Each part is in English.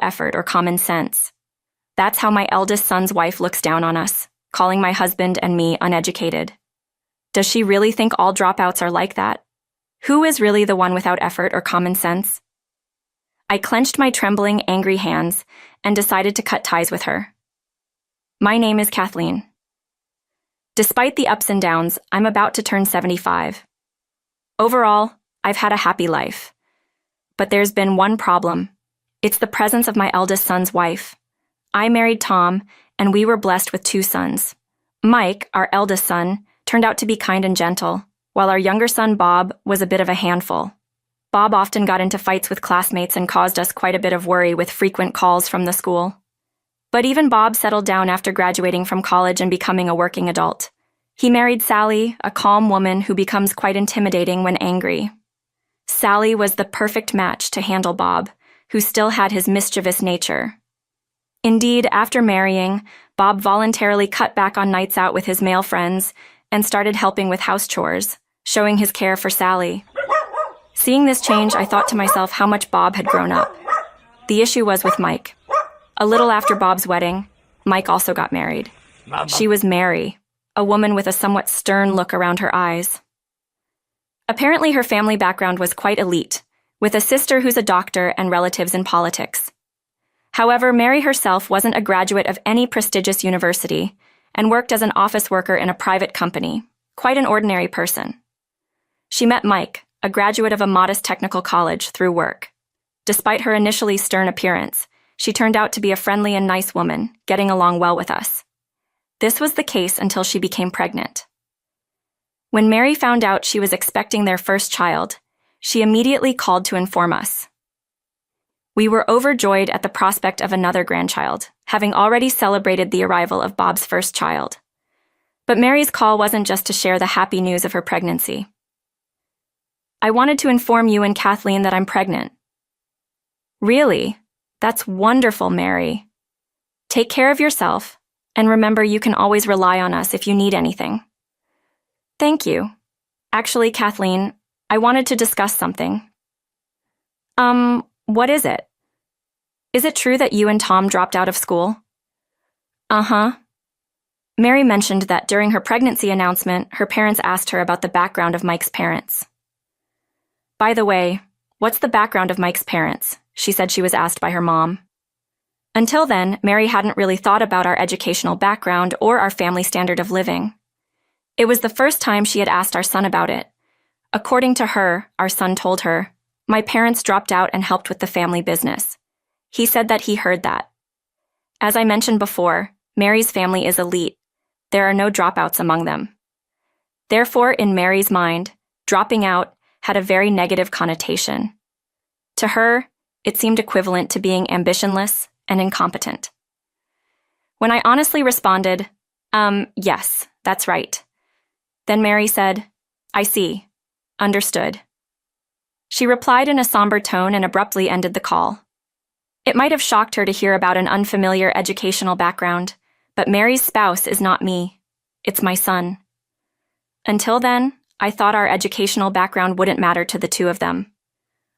effort or common sense. That's how my eldest son's wife looks down on us, calling my husband and me uneducated. Does she really think all dropouts are like that? Who is really the one without effort or common sense? I clenched my trembling, angry hands and decided to cut ties with her. My name is Kathleen. Despite the ups and downs, I'm about to turn 75. Overall, I've had a happy life. But there's been one problem. It's the presence of my eldest son's wife. I married Tom, and we were blessed with 2 sons. Mike, our eldest son, turned out to be kind and gentle, while our younger son, Bob, was a bit of a handful. Bob often got into fights with classmates and caused us quite a bit of worry with frequent calls from the school. But even Bob settled down after graduating from college and becoming a working adult. He married Sally, a calm woman who becomes quite intimidating when angry. Sally was the perfect match to handle Bob, who still had his mischievous nature. Indeed, after marrying, Bob voluntarily cut back on nights out with his male friends and started helping with house chores, showing his care for Sally. Seeing this change, I thought to myself how much Bob had grown up. The issue was with Mike. A little after Bob's wedding, Mike also got married. She was Mary, a woman with a somewhat stern look around her eyes. Apparently, her family background was quite elite, with a sister who's a doctor and relatives in politics. However, Mary herself wasn't a graduate of any prestigious university and worked as an office worker in a private company, quite an ordinary person. She met Mike, a graduate of a modest technical college, through work. Despite her initially stern appearance, she turned out to be a friendly and nice woman, getting along well with us. This was the case until she became pregnant. When Mary found out she was expecting their first child, she immediately called to inform us. We were overjoyed at the prospect of another grandchild, having already celebrated the arrival of Bob's first child. But Mary's call wasn't just to share the happy news of her pregnancy. I wanted to inform you and Kathleen that I'm pregnant. Really? That's wonderful, Mary. Take care of yourself, and remember you can always rely on us if you need anything. Thank you. Actually, Kathleen, I wanted to discuss something. What is it? Is it true that you and Tom dropped out of school? Uh-huh. Mary mentioned that during her pregnancy announcement, her parents asked her about the background of Mike's parents. By the way, what's the background of Mike's parents? She said she was asked by her mom. Until then, Mary hadn't really thought about our educational background or our family standard of living. It was the first time she had asked our son about it. According to her, our son told her, "My parents dropped out and helped with the family business." He said that he heard that. As I mentioned before, Mary's family is elite. There are no dropouts among them. Therefore, in Mary's mind, dropping out had a very negative connotation. To her, it seemed equivalent to being ambitionless and incompetent. When I honestly responded, yes, that's right. Then Mary said, "I see. Understood." She replied in a somber tone and abruptly ended the call. It might have shocked her to hear about an unfamiliar educational background, but Mary's spouse is not me. It's my son. Until then, I thought our educational background wouldn't matter to the two of them.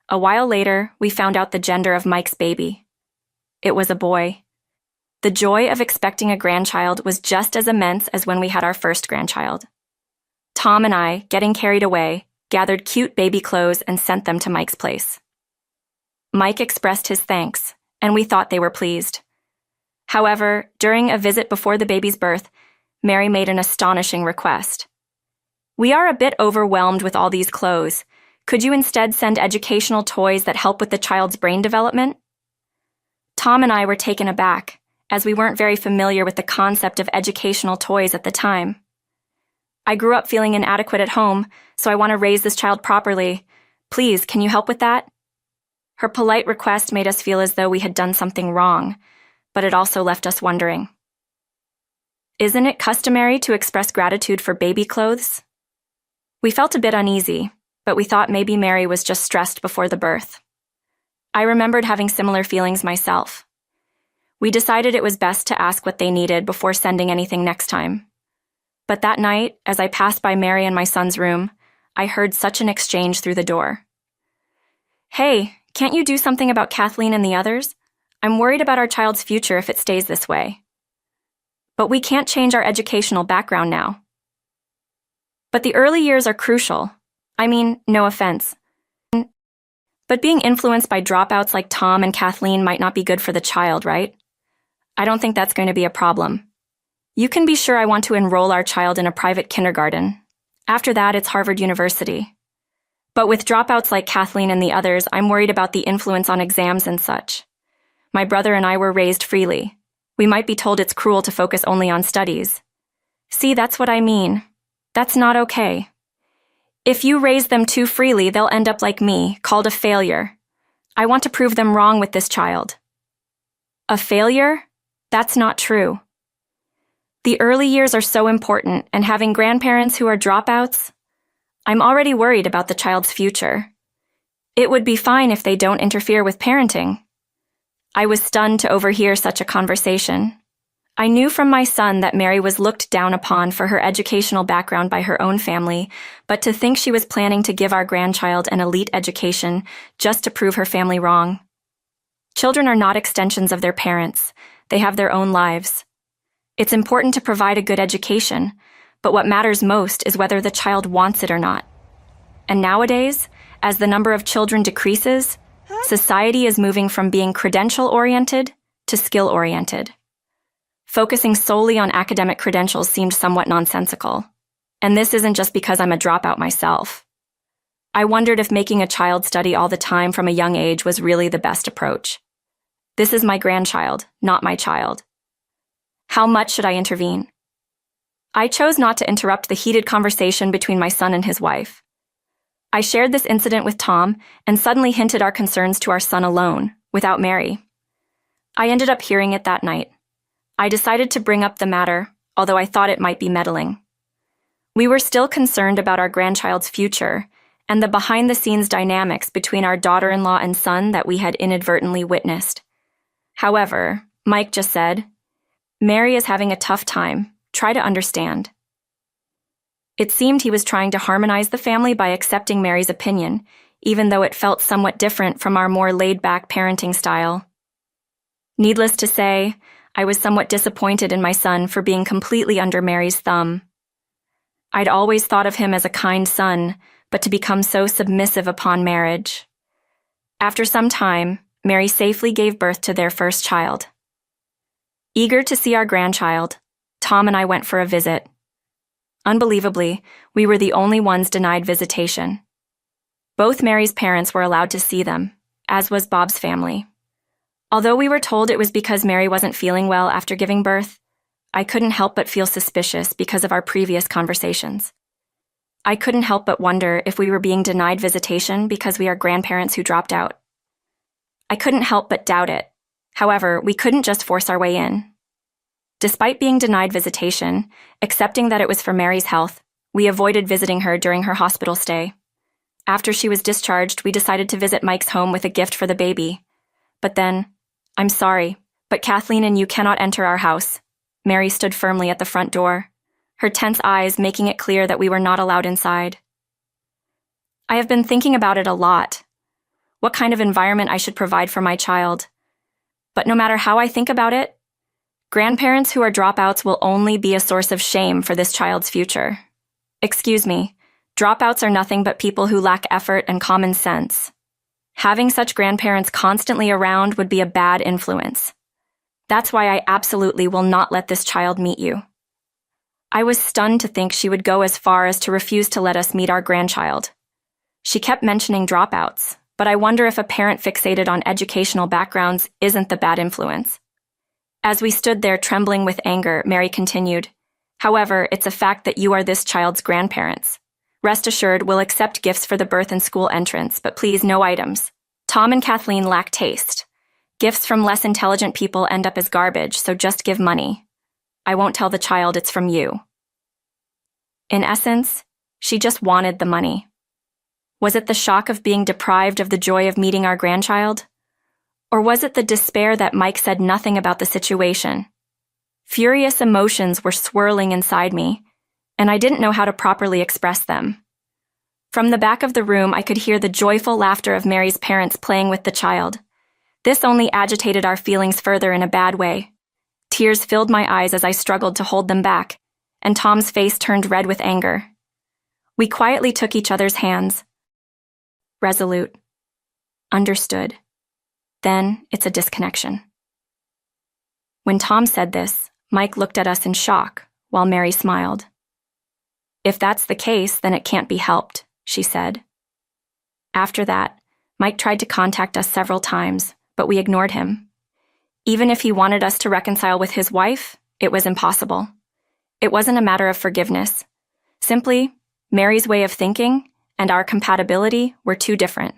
A while later, we found out the gender of Mike's baby. It was a boy. The joy of expecting a grandchild was just as immense as when we had our first grandchild. Tom and I, getting carried away, gathered cute baby clothes and sent them to Mike's place. Mike expressed his thanks, and we thought they were pleased. However, during a visit before the baby's birth, Mary made an astonishing request. "We are a bit overwhelmed with all these clothes. Could you instead send educational toys that help with the child's brain development?" Tom and I were taken aback, as we weren't very familiar with the concept of educational toys at the time. "I grew up feeling inadequate at home, so I want to raise this child properly. Please, can you help with that?" Her polite request made us feel as though we had done something wrong, but it also left us wondering. Isn't it customary to express gratitude for baby clothes? We felt a bit uneasy, but we thought maybe Mary was just stressed before the birth. I remembered having similar feelings myself. We decided it was best to ask what they needed before sending anything next time. But that night, as I passed by Mary and my son's room, I heard such an exchange through the door. "Hey, can't you do something about Kathleen and the others? I'm worried about our child's future if it stays this way. But we can't change our educational background now. But the early years are crucial. I mean, no offense. But being influenced by dropouts like Tom and Kathleen might not be good for the child, right? I don't think that's going to be a problem. You can be sure I want to enroll our child in a private kindergarten. After that, it's Harvard University. But with dropouts like Kathleen and the others, I'm worried about the influence on exams and such. My brother and I were raised freely. We might be told it's cruel to focus only on studies. See, that's what I mean. That's not okay. If you raise them too freely, they'll end up like me, called a failure. I want to prove them wrong with this child. A failure? That's not true. The early years are so important, and having grandparents who are dropouts, I'm already worried about the child's future. It would be fine if they don't interfere with parenting. I was stunned to overhear such a conversation. I knew from my son that Mary was looked down upon for her educational background by her own family, but to think she was planning to give our grandchild an elite education just to prove her family wrong. Children are not extensions of their parents. They have their own lives. It's important to provide a good education, but what matters most is whether the child wants it or not. And nowadays, as the number of children decreases, society is moving from being credential-oriented to skill-oriented. Focusing solely on academic credentials seemed somewhat nonsensical. And this isn't just because I'm a dropout myself. I wondered if making a child study all the time from a young age was really the best approach. This is my grandchild, not my child. How much should I intervene? I chose not to interrupt the heated conversation between my son and his wife. I shared this incident with Tom and suddenly hinted our concerns to our son alone, without Mary. I ended up hearing it that night. I decided to bring up the matter, although I thought it might be meddling. We were still concerned about our grandchild's future and the behind-the-scenes dynamics between our daughter-in-law and son that we had inadvertently witnessed. However, Mike just said, "Mary is having a tough time. Try to understand." It seemed he was trying to harmonize the family by accepting Mary's opinion, even though it felt somewhat different from our more laid-back parenting style. Needless to say, I was somewhat disappointed in my son for being completely under Mary's thumb. I'd always thought of him as a kind son, but to become so submissive upon marriage. After some time, Mary safely gave birth to their first child. Eager to see our grandchild, Tom and I went for a visit. Unbelievably, we were the only ones denied visitation. Both Mary's parents were allowed to see them, as was Bob's family. Although we were told it was because Mary wasn't feeling well after giving birth, I couldn't help but feel suspicious because of our previous conversations. I couldn't help but wonder if we were being denied visitation because we are grandparents who dropped out. I couldn't help but doubt it. However, we couldn't just force our way in. Despite being denied visitation, accepting that it was for Mary's health, we avoided visiting her during her hospital stay. After she was discharged, we decided to visit Mike's home with a gift for the baby. But then, "I'm sorry, but Kathleen and you cannot enter our house." Mary stood firmly at the front door, her tense eyes making it clear that we were not allowed inside. I have been thinking about it a lot, what kind of environment I should provide for my child. But no matter how I think about it, grandparents who are dropouts will only be a source of shame for this child's future. Excuse me, dropouts are nothing but people who lack effort and common sense. Having such grandparents constantly around would be a bad influence. That's why I absolutely will not let this child meet you. I was stunned to think she would go as far as to refuse to let us meet our grandchild. She kept mentioning dropouts, but I wonder if a parent fixated on educational backgrounds isn't the bad influence. As we stood there trembling with anger, Mary continued, "However, it's a fact that you are this child's grandparents. Rest assured, we'll accept gifts for the birth and school entrance, but please no items. Tom and Kathleen lack taste. Gifts from less intelligent people end up as garbage, so just give money. I won't tell the child it's from you." In essence, she just wanted the money. Was it the shock of being deprived of the joy of meeting our grandchild? Or was it the despair that Mike said nothing about the situation? Furious emotions were swirling inside me, and I didn't know how to properly express them. From the back of the room, I could hear the joyful laughter of Mary's parents playing with the child. This only agitated our feelings further in a bad way. Tears filled my eyes as I struggled to hold them back, and Tom's face turned red with anger. We quietly took each other's hands. Resolute. Understood. Then it's a disconnection. When Tom said this, Mike looked at us in shock, while Mary smiled. If that's the case, then it can't be helped, she said. After that, Mike tried to contact us several times, but we ignored him. Even if he wanted us to reconcile with his wife, it was impossible. It wasn't a matter of forgiveness. Simply, Mary's way of thinking and our compatibility were too different.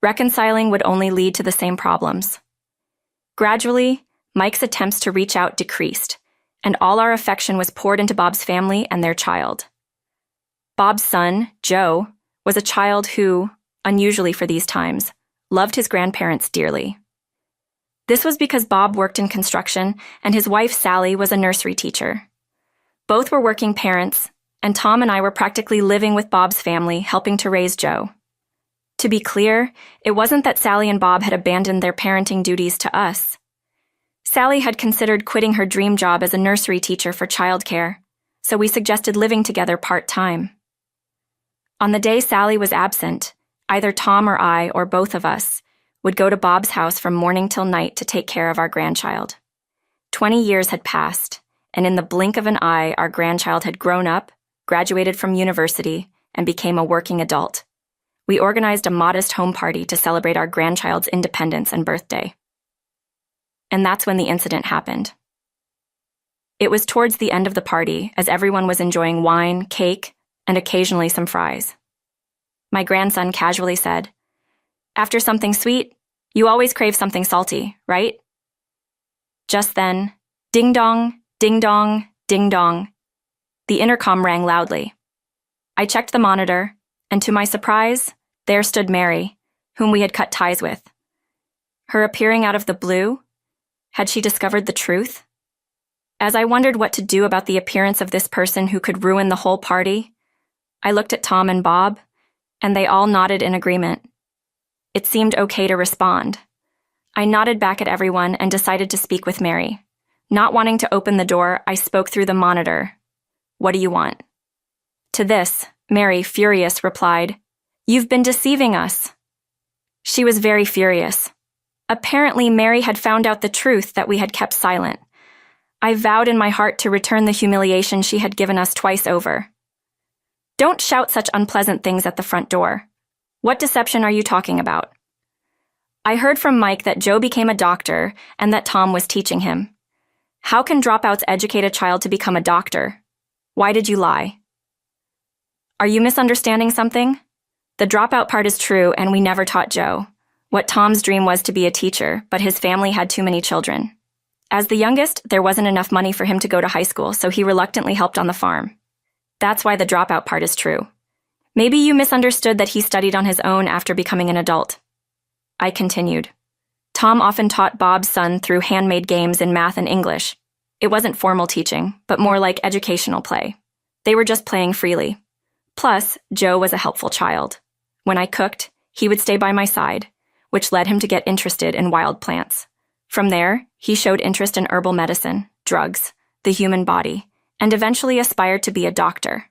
Reconciling would only lead to the same problems. Gradually, Mike's attempts to reach out decreased, and all our affection was poured into Bob's family and their child. Bob's son, Joe, was a child who, unusually for these times, loved his grandparents dearly. This was because Bob worked in construction and his wife, Sally, was a nursery teacher. Both were working parents, and Tom and I were practically living with Bob's family, helping to raise Joe. To be clear, it wasn't that Sally and Bob had abandoned their parenting duties to us. Sally had considered quitting her dream job as a nursery teacher for childcare, so we suggested living together part-time. On the day Sally was absent, either Tom or I, or both of us, would go to Bob's house from morning till night to take care of our grandchild. 20 years had passed, and in the blink of an eye, our grandchild had grown up, graduated from university, and became a working adult. We organized a modest home party to celebrate our grandchild's independence and birthday. And that's when the incident happened. It was towards the end of the party, as everyone was enjoying wine, cake, and occasionally some fries. My grandson casually said, "After something sweet, you always crave something salty, right?" Just then, ding dong, ding dong, ding dong. The intercom rang loudly. I checked the monitor, and to my surprise, there stood Mary, whom we had cut ties with. Her appearing out of the blue, had she discovered the truth? As I wondered what to do about the appearance of this person who could ruin the whole party, I looked at Tom and Bob, and they all nodded in agreement. It seemed okay to respond. I nodded back at everyone and decided to speak with Mary. Not wanting to open the door, I spoke through the monitor. "What do you want?" To this, Mary, furious, replied, "You've been deceiving us." She was very furious. Apparently, Mary had found out the truth that we had kept silent. I vowed in my heart to return the humiliation she had given us twice over. "Don't shout such unpleasant things at the front door. What deception are you talking about?" I heard from Mike that Joe became a doctor and that Tom was teaching him. How can dropouts educate a child to become a doctor? Why did you lie? Are you misunderstanding something? The dropout part is true, and we never taught Joe. What Tom's dream was to be a teacher, but his family had too many children. As the youngest, there wasn't enough money for him to go to high school, so he reluctantly helped on the farm. That's why the dropout part is true. Maybe you misunderstood that he studied on his own after becoming an adult. I continued. Tom often taught Bob's son through handmade games in math and English. It wasn't formal teaching, but more like educational play. They were just playing freely. Plus, Joe was a helpful child. When I cooked, he would stay by my side, which led him to get interested in wild plants. From there, he showed interest in herbal medicine, drugs, the human body, and eventually aspired to be a doctor.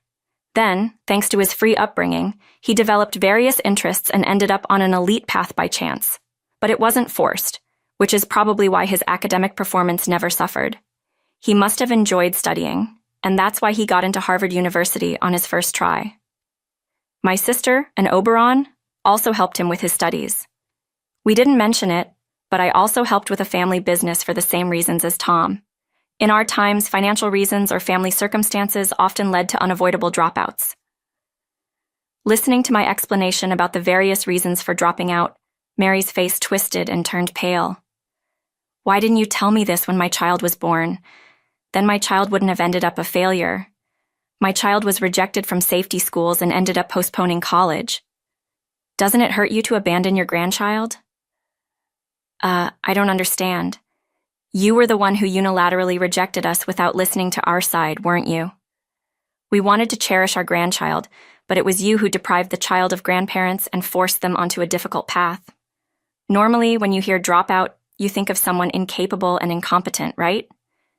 Then, thanks to his free upbringing, he developed various interests and ended up on an elite path by chance. But it wasn't forced, which is probably why his academic performance never suffered. He must have enjoyed studying, and that's why he got into Harvard University on his first try. My sister, an Oberon, also helped him with his studies. We didn't mention it, but I also helped with a family business for the same reasons as Tom. In our times, financial reasons or family circumstances often led to unavoidable dropouts. Listening to my explanation about the various reasons for dropping out, Mary's face twisted and turned pale. "Why didn't you tell me this when my child was born? Then my child wouldn't have ended up a failure. My child was rejected from safety schools and ended up postponing college. Doesn't it hurt you to abandon your grandchild?" I don't understand. You were the one who unilaterally rejected us without listening to our side, weren't you? We wanted to cherish our grandchild, but it was you who deprived the child of grandparents and forced them onto a difficult path. Normally, when you hear dropout, you think of someone incapable and incompetent, right?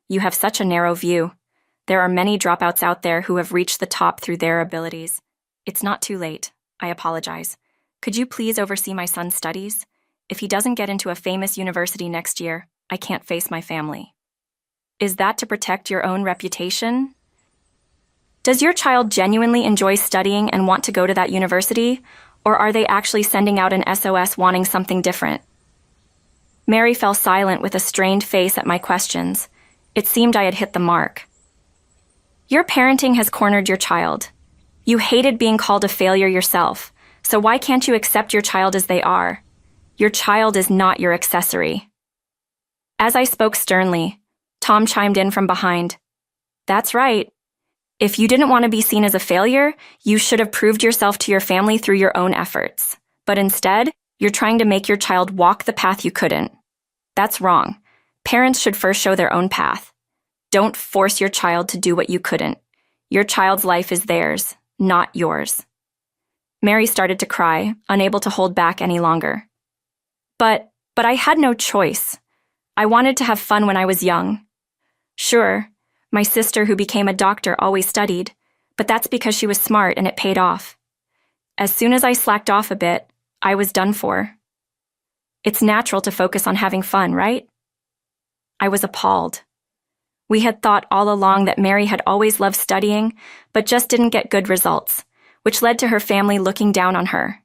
You have such a narrow view. There are many dropouts out there who have reached the top through their abilities. It's not too late. I apologize. Could you please oversee my son's studies? If he doesn't get into a famous university next year, I can't face my family. Is that to protect your own reputation? Does your child genuinely enjoy studying and want to go to that university, or are they actually sending out an SOS wanting something different? Mary fell silent with a strained face at my questions. It seemed I had hit the mark. Your parenting has cornered your child. You hated being called a failure yourself, so why can't you accept your child as they are? Your child is not your accessory. As I spoke sternly, Tom chimed in from behind. That's right. If you didn't want to be seen as a failure, you should have proved yourself to your family through your own efforts. But instead, you're trying to make your child walk the path you couldn't. That's wrong. Parents should first show their own path. Don't force your child to do what you couldn't. Your child's life is theirs, not yours. Mary started to cry, unable to hold back any longer. But I had no choice. I wanted to have fun when I was young. Sure, my sister who became a doctor always studied, but that's because she was smart and it paid off. As soon as I slacked off a bit, I was done for. It's natural to focus on having fun, right? I was appalled. We had thought all along that Mary had always loved studying, but just didn't get good results, which led to her family looking down on her.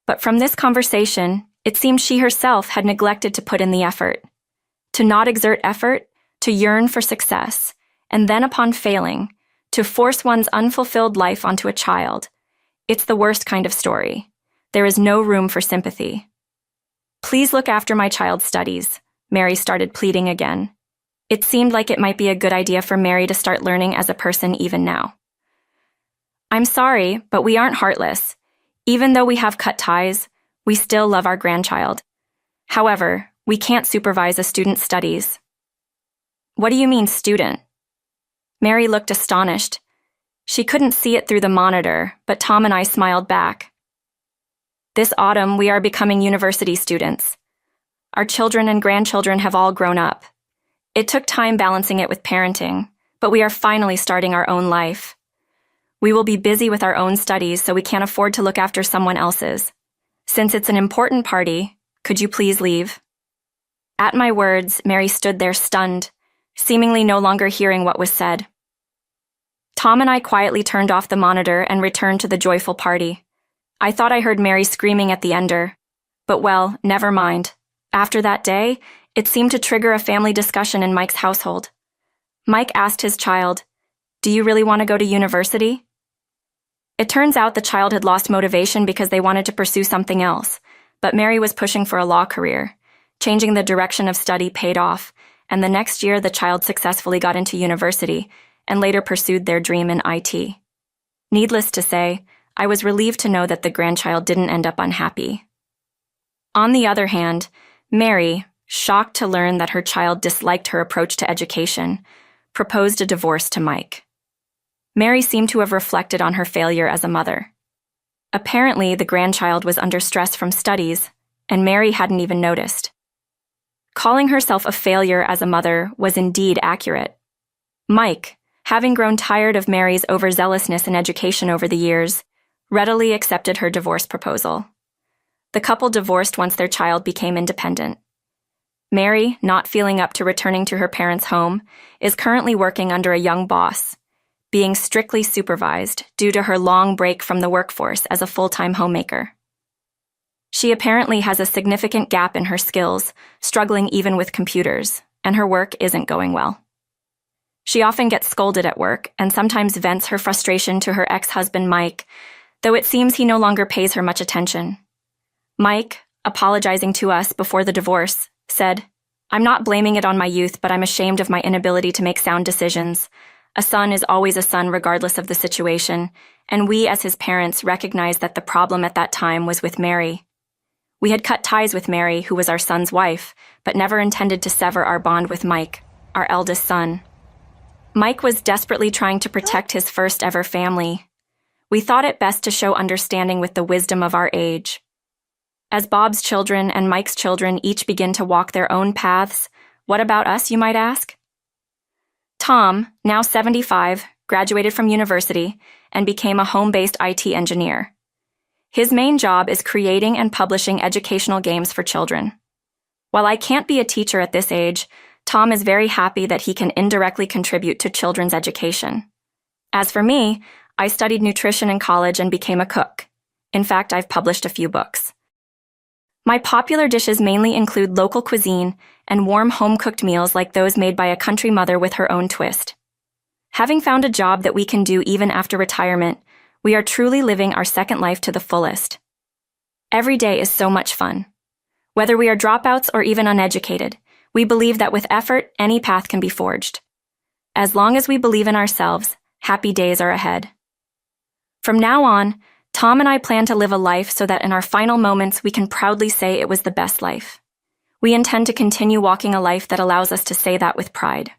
But from this conversation, it seemed she herself had neglected to put in the effort. To not exert effort, to yearn for success, and then upon failing, to force one's unfulfilled life onto a child. It's the worst kind of story. There is no room for sympathy. Please look after my child's studies, Mary started pleading again. It seemed like it might be a good idea for Mary to start learning as a person even now. I'm sorry, but we aren't heartless. Even though we have cut ties, we still love our grandchild. However, we can't supervise a student's studies. What do you mean, student? Mary looked astonished. She couldn't see it through the monitor, but Tom and I smiled back. This autumn, we are becoming university students. Our children and grandchildren have all grown up. It took time balancing it with parenting, but we are finally starting our own life. We will be busy with our own studies, so we can't afford to look after someone else's. Since it's an important party, could you please leave? At my words, Mary stood there stunned, seemingly no longer hearing what was said. Tom and I quietly turned off the monitor and returned to the joyful party. I thought I heard Mary screaming at the ender. But well, never mind. After that day, it seemed to trigger a family discussion in Mike's household. Mike asked his child, "Do you really want to go to university?" It turns out the child had lost motivation because they wanted to pursue something else, but Mary was pushing for a law career. Changing the direction of study paid off, and the next year the child successfully got into university and later pursued their dream in IT. Needless to say, I was relieved to know that the grandchild didn't end up unhappy. On the other hand, Mary, shocked to learn that her child disliked her approach to education, proposed a divorce to Mike. Mary seemed to have reflected on her failure as a mother. Apparently, the grandchild was under stress from studies, and Mary hadn't even noticed. Calling herself a failure as a mother was indeed accurate. Mike, having grown tired of Mary's overzealousness in education over the years, readily accepted her divorce proposal. The couple divorced once their child became independent. Mary, not feeling up to returning to her parents' home, is currently working under a young boss, being strictly supervised due to her long break from the workforce as a full-time homemaker. She apparently has a significant gap in her skills, struggling even with computers, and her work isn't going well. She often gets scolded at work and sometimes vents her frustration to her ex-husband Mike, though it seems he no longer pays her much attention. Mike, apologizing to us before the divorce, said, "I'm not blaming it on my youth, but I'm ashamed of my inability to make sound decisions. A son is always a son regardless of the situation, and we as his parents recognized that the problem at that time was with Mary. We had cut ties with Mary, who was our son's wife, but never intended to sever our bond with Mike, our eldest son. Mike was desperately trying to protect his first ever family. We thought it best to show understanding with the wisdom of our age. As Bob's children and Mike's children each begin to walk their own paths, what about us, you might ask? Tom, now 75, graduated from university and became a home-based IT engineer. His main job is creating and publishing educational games for children. While I can't be a teacher at this age, Tom is very happy that he can indirectly contribute to children's education. As for me, I studied nutrition in college and became a cook. In fact, I've published a few books. My popular dishes mainly include local cuisine and warm home-cooked meals like those made by a country mother with her own twist. Having found a job that we can do even after retirement, we are truly living our second life to the fullest. Every day is so much fun. Whether we are dropouts or even uneducated, we believe that with effort, any path can be forged. As long as we believe in ourselves, happy days are ahead. From now on, Tom and I plan to live a life so that in our final moments we can proudly say it was the best life. We intend to continue walking a life that allows us to say that with pride.